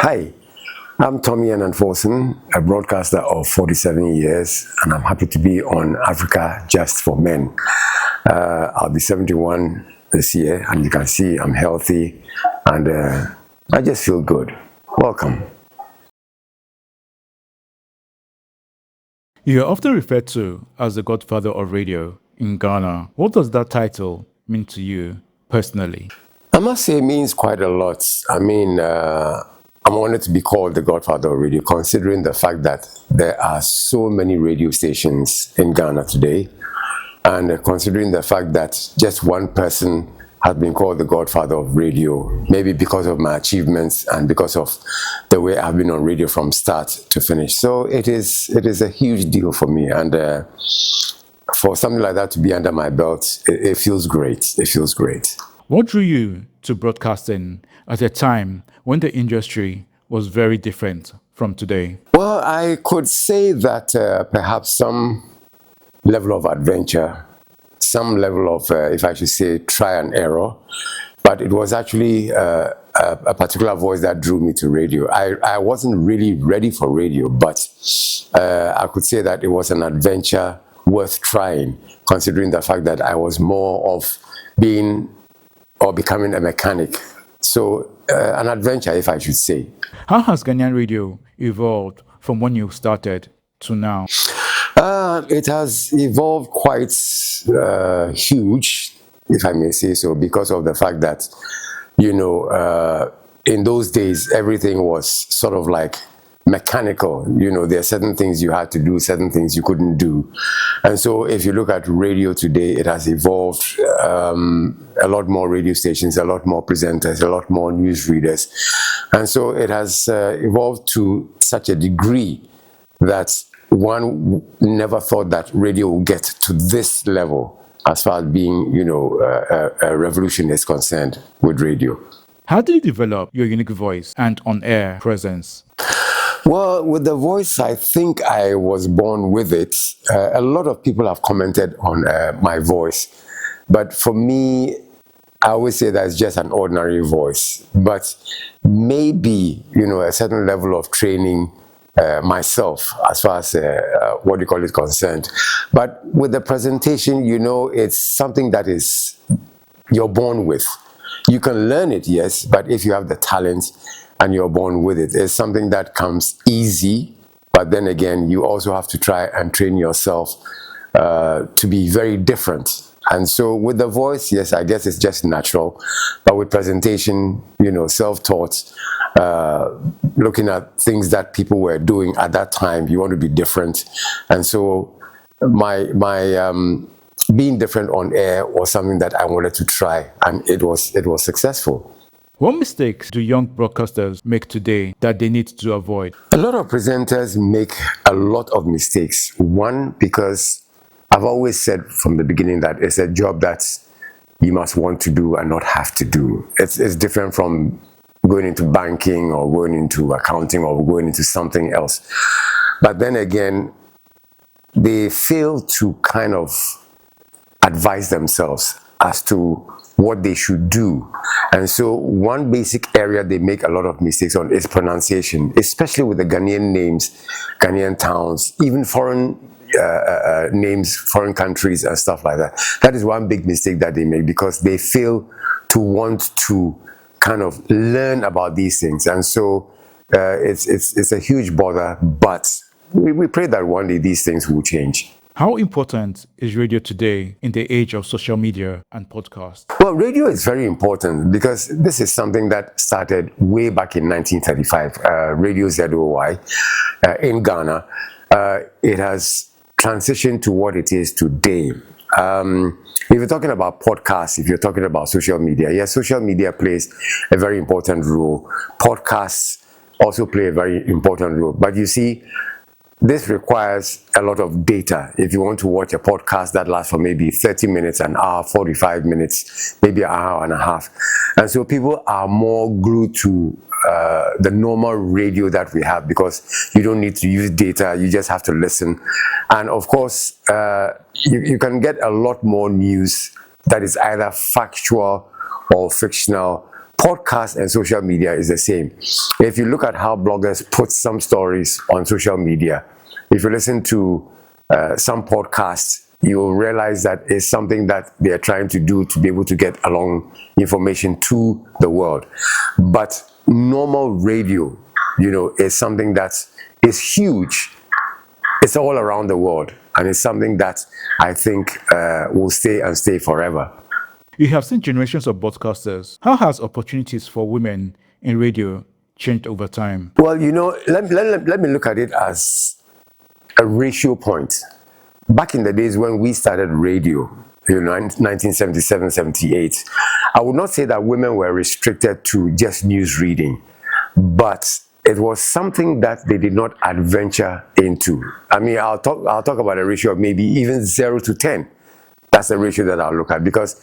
Hi, I'm Tommy Ananforson, a broadcaster of 47 years, and I'm happy to be on Africa Just for Men. I'll be 71 this year, and you can see I'm healthy, and I just feel good. Welcome. You are often referred to as the Godfather of radio in Ghana. What does that title mean to you personally? I must say it means quite a lot. I'm honored to be called the Godfather of radio, considering the fact that there are so many radio stations in Ghana today, and considering the fact that just one person has been called the Godfather of radio, maybe because of my achievements and because of the way I've been on radio from start to finish. So it is a huge deal for me, and for something like that to be under my belt, it feels great. It feels great. What drew you to broadcasting at a time when the industry was very different from today? Well, I could say that perhaps some level of adventure, some level of, if I should say, try and error, but it was actually a particular voice that drew me to radio. I wasn't really ready for radio, but I could say that it was an adventure worth trying, considering the fact that I was more of being or becoming a mechanic. So an adventure, if I should say. How has Ghanaian radio evolved from when you started to now? It has evolved quite huge, if I may say so, because of the fact that, in those days, everything was sort of like mechanical. There are certain things you had to do, certain things you couldn't do. And so if you look at radio today, it has evolved. A lot more radio stations, a lot more presenters, a lot more news readers. And so it has evolved to such a degree that one never thought that radio would get to this level as far as being, a revolution is concerned with radio. How did you develop your unique voice and on-air presence? Well, with the voice, I think I was born with it. A lot of people have commented on my voice, but for me, I always say that it's just an ordinary voice. But maybe, a certain level of training myself, as far as what you call it concerned. But with the presentation, it's something that is you're born with. You can learn it, yes, but if you have the talent and you're born with it, it's something that comes easy. But then again, you also have to try and train yourself to be very different. And so with the voice, yes, I guess it's just natural. But with presentation, self-taught, looking at things that people were doing at that time, you want to be different. And so my being different on air was something that I wanted to try, and it was successful. What mistakes do young broadcasters make today that they need to avoid? A lot of presenters make a lot of mistakes. One, because I've always said from the beginning that it's a job that you must want to do and not have to do. It's different from going into banking or going into accounting or going into something else. But then again, they fail to kind of advise themselves as to what they should do. And so one basic area they make a lot of mistakes on is pronunciation, especially with the Ghanaian names, Ghanaian towns, even foreign names, foreign countries and stuff like that. That is one big mistake that they make, because they fail to want to kind of learn about these things. And so it's a huge bother, but we pray that one day these things will change. How important is radio today in the age of social media and podcasts? Well, radio is very important because this is something that started way back in 1935, Radio ZOY in Ghana. It has transitioned to what it is today. If you're talking about podcasts, if you're talking about social media, yes, social media plays a very important role. Podcasts also play a very important role. But you see, this requires a lot of data. If you want to watch a podcast that lasts for maybe 30 minutes, an hour, 45 minutes, maybe an hour and a half. And so people are more glued to the normal radio that we have, because you don't need to use data, you just have to listen. And of course, you can get a lot more news that is either factual or fictional Podcast and social media is the same. If you look at how bloggers put some stories on social media, if you listen to some podcasts, you'll realize that it's something that they're trying to do to be able to get along information to the world. But normal radio, is something that is huge. It's all around the world, and it's something that I think will stay forever. You have seen generations of broadcasters. How has opportunities for women in radio changed over time? Well, let me look at it as a ratio point. Back in the days when we started radio, 1977, 78, I would not say that women were restricted to just news reading, but it was something that they did not adventure into. I mean, I'll talk about a ratio of maybe even 0 to 10. That's the ratio that I'll look at, because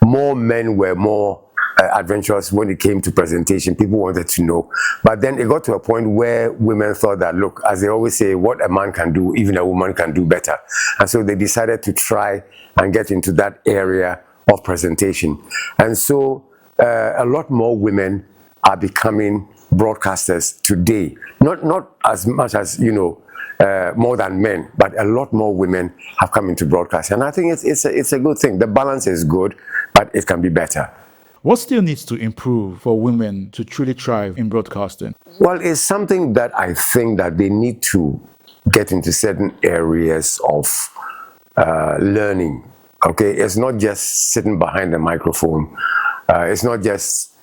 more men were more adventurous when it came to presentation. People wanted to know. But then it got to a point where women thought that, look, as they always say, what a man can do, even a woman can do better. And so they decided to try and get into that area of presentation. And so a lot more women are becoming broadcasters today. Not as much as, more than men, but a lot more women have come into broadcast. And I think it's a good thing. The balance is good, but it can be better. What still needs to improve for women to truly thrive in broadcasting? Well, it's something that I think that they need to get into certain areas of learning. Okay, it's not just sitting behind the microphone. It's not just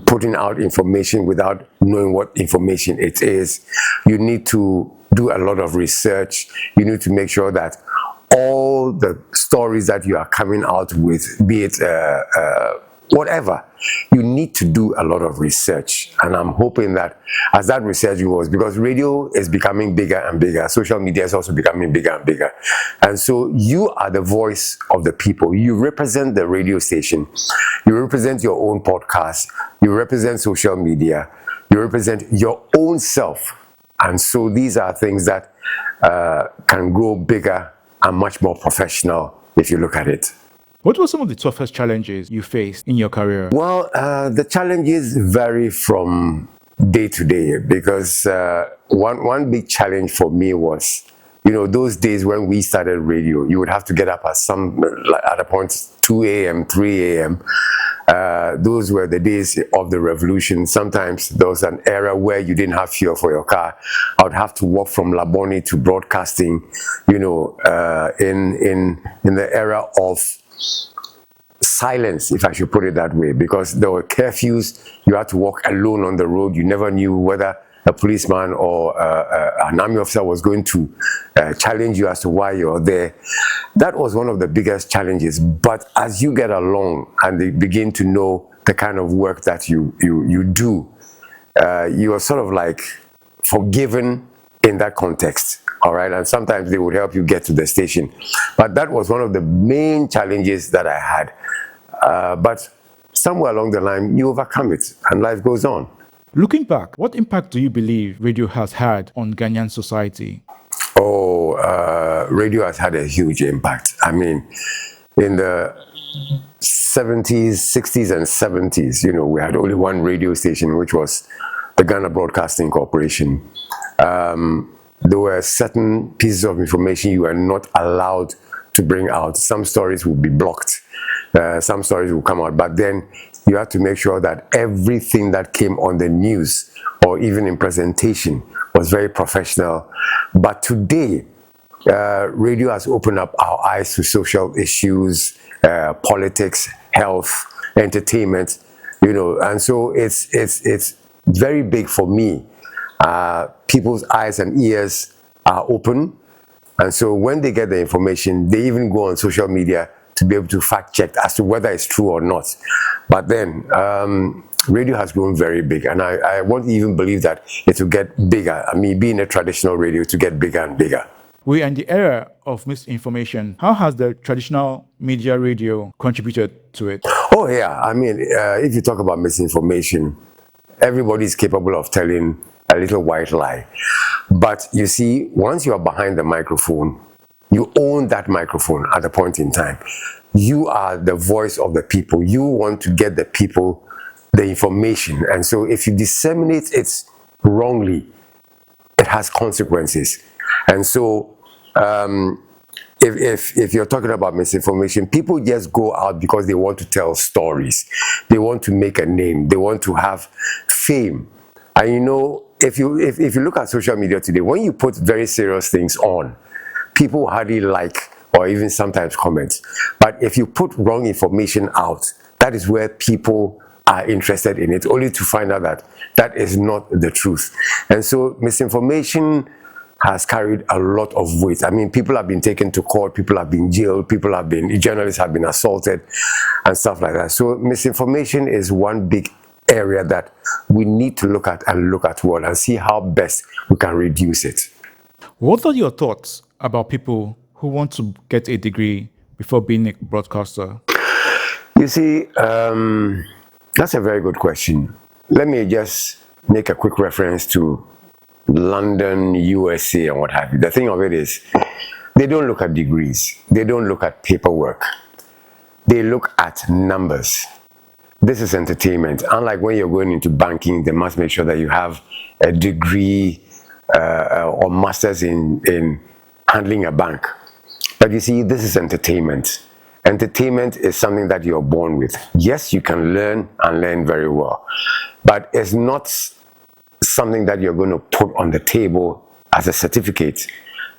putting out information without knowing what information it is. You need to do a lot of research. You need to make sure that all the stories that you are coming out with, be it whatever, you need to do a lot of research. And I'm hoping that as that research goes, because radio is becoming bigger and bigger, social media is also becoming bigger and bigger. And so you are the voice of the people. You represent the radio station. You represent your own podcast. You represent social media. You represent your own self. And so these are things that can grow bigger and much more professional if you look at it. What were some of the toughest challenges you faced in your career? Well, the challenges vary from day to day, because one big challenge for me was, those days when we started radio, you would have to get up at a point 2 a.m., 3 a.m. Those were the days of the revolution. Sometimes there was an era where you didn't have fuel for your car. I would have to walk from Labone to broadcasting, in the era of silence, if I should put it that way, because there were curfews. You had to walk alone on the road. You never knew whether a policeman or an army officer was going to challenge you as to why you're there. That was one of the biggest challenges. But as you get along and they begin to know the kind of work that you do, you are sort of like forgiven in that context. All right, and sometimes they would help you get to the station. But that was one of the main challenges that I had. But somewhere along the line, you overcome it and life goes on. Looking back, what impact do you believe radio has had on Ghanaian society? Radio has had a huge impact. I mean, in the 70s, 60s, and 70s, we had only one radio station, which was the Ghana Broadcasting Corporation. There were certain pieces of information you were not allowed to bring out. Some stories would be blocked. Some stories would come out. But then you had to make sure that everything that came on the news or even in presentation was very professional. But today, radio has opened up our eyes to social issues, politics, health, entertainment, and so it's very big for me. People's eyes and ears are open, and so when they get the information, they even go on social media to be able to fact check as to whether it's true or not. But then radio has grown very big, and I won't even believe that it will get bigger. I mean, being a traditional radio, to get bigger and bigger. We are in the era of misinformation. How has the traditional media radio contributed to it? Oh yeah, I mean, if you talk about misinformation, everybody is capable of telling a little white lie. But you see, once you are behind the microphone, You own that microphone at a point in time. You are the voice of the people. You want to get the people the information. And so if you disseminate it wrongly, it has consequences. And so if you're talking about misinformation, people just go out because they want to tell stories. They want to make a name. They want to have fame. And you know, if you look at social media today, when you put very serious things on, people hardly like or even sometimes comment. But if you put wrong information out, that is where people are interested in it, only to find out that that is not the truth. And so misinformation has carried a lot of weight. I mean, people have been taken to court, people have been jailed, journalists have been assaulted and stuff like that. So misinformation is one big area that we need to look at well and see how best we can reduce it. What are your thoughts about people who want to get a degree before being a broadcaster? You see, that's a very good question. Let me just make a quick reference to London, USA, and what have you. The thing of it is, they don't look at degrees. They don't look at paperwork. They look at numbers. This is entertainment. Unlike when you're going into banking, they must make sure that you have a degree or masters in handling a bank. But you see, this is entertainment. Entertainment is something that you're born with. Yes, you can learn and learn very well, but it's not something that you're going to put on the table as a certificate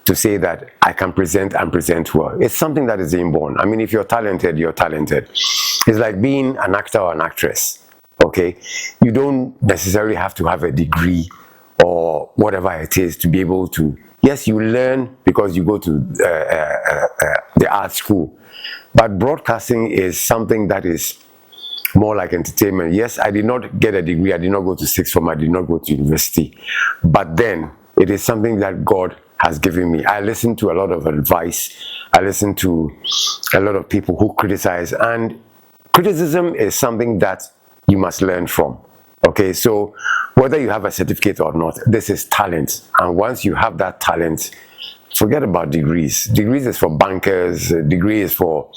to say that I can present and present well. It's something that is inborn. I mean, if you're talented, you're talented. It's like being an actor or an actress, okay? You don't necessarily have to have a degree or whatever it is to be able to. Yes, you learn because you go to the art school, but broadcasting is something that is more like entertainment. Yes, I did not get a degree. I did not go to sixth form. I did not go to university. But then it is something that God has given me. I listen to a lot of advice. I listen to a lot of people who criticize. And criticism is something that you must learn from. Okay, so whether you have a certificate or not, this is talent. And once you have that talent, forget about degrees. Degrees is for bankers. Degree is for,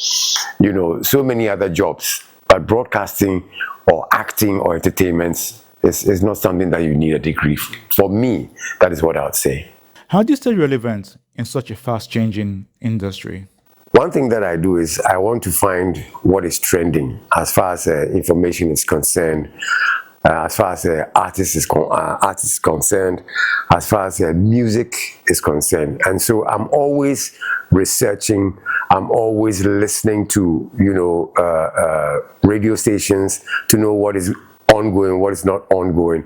you know, so many other jobs. But broadcasting or acting or entertainment is not something that you need a degree for. For me, that is what I would say. How do you stay relevant in such a fast-changing industry? One thing that I do is I want to find what is trending as far as information is concerned, as far as artist is concerned, as far as music is concerned. And so I'm always researching, I'm always listening to, you know, radio stations to know what is ongoing, what is not ongoing,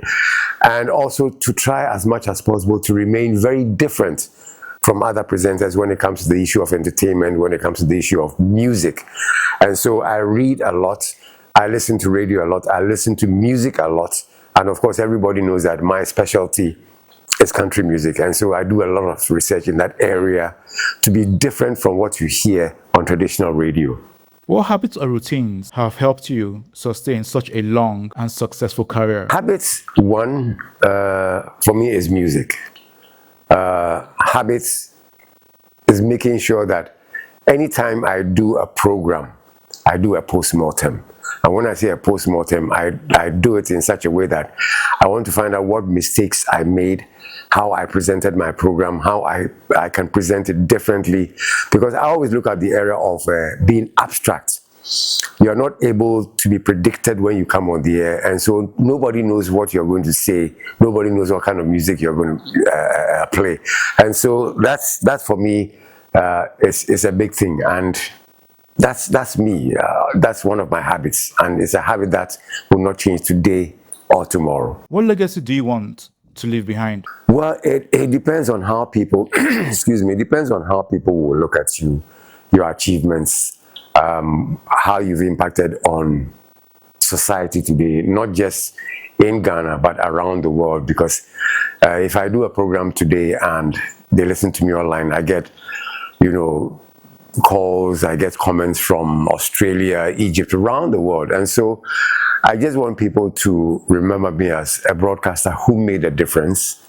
and also to try as much as possible to remain very different from other presenters when it comes to the issue of entertainment, when it comes to the issue of music. And so I read a lot, I listen to radio a lot, I listen to music a lot, and of course everybody knows that my specialty is country music, and so I do a lot of research in that area to be different from what you hear on traditional radio. What habits or routines have helped you sustain such a long and successful career? Habits, one, for me is music. Habits is making sure that anytime I do a program, I do a post-mortem. And when I say a post-mortem, I do it in such a way that I want to find out what mistakes I made, how I presented my program, how I can present it differently. Because I always look at the area of being abstract. You are not able to be predicted when you come on the air, and so nobody knows what you're going to say. Nobody knows what kind of music you're going to play. And so that's for me is a big thing. And that's me. That's one of my habits, and it's a habit that will not change today or tomorrow. What legacy do you want to leave behind? Well, it depends on how people, excuse me, it depends on how people will look at you, your achievements, how you've impacted on society today, not just in Ghana, but around the world. Because if I do a program today and they listen to me online, I get, you know, calls, I get comments from Australia, Egypt, around the world. And so I just want people to remember me as a broadcaster who made a difference,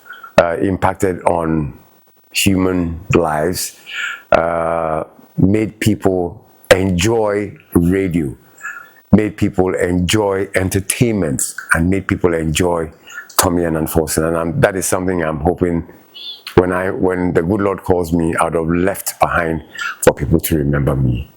impacted on human lives, made people enjoy radio, made people enjoy entertainment, and made people enjoy Tommy and Unforcing. And that is something I'm hoping when the good Lord calls me, I would have left behind for people to remember me.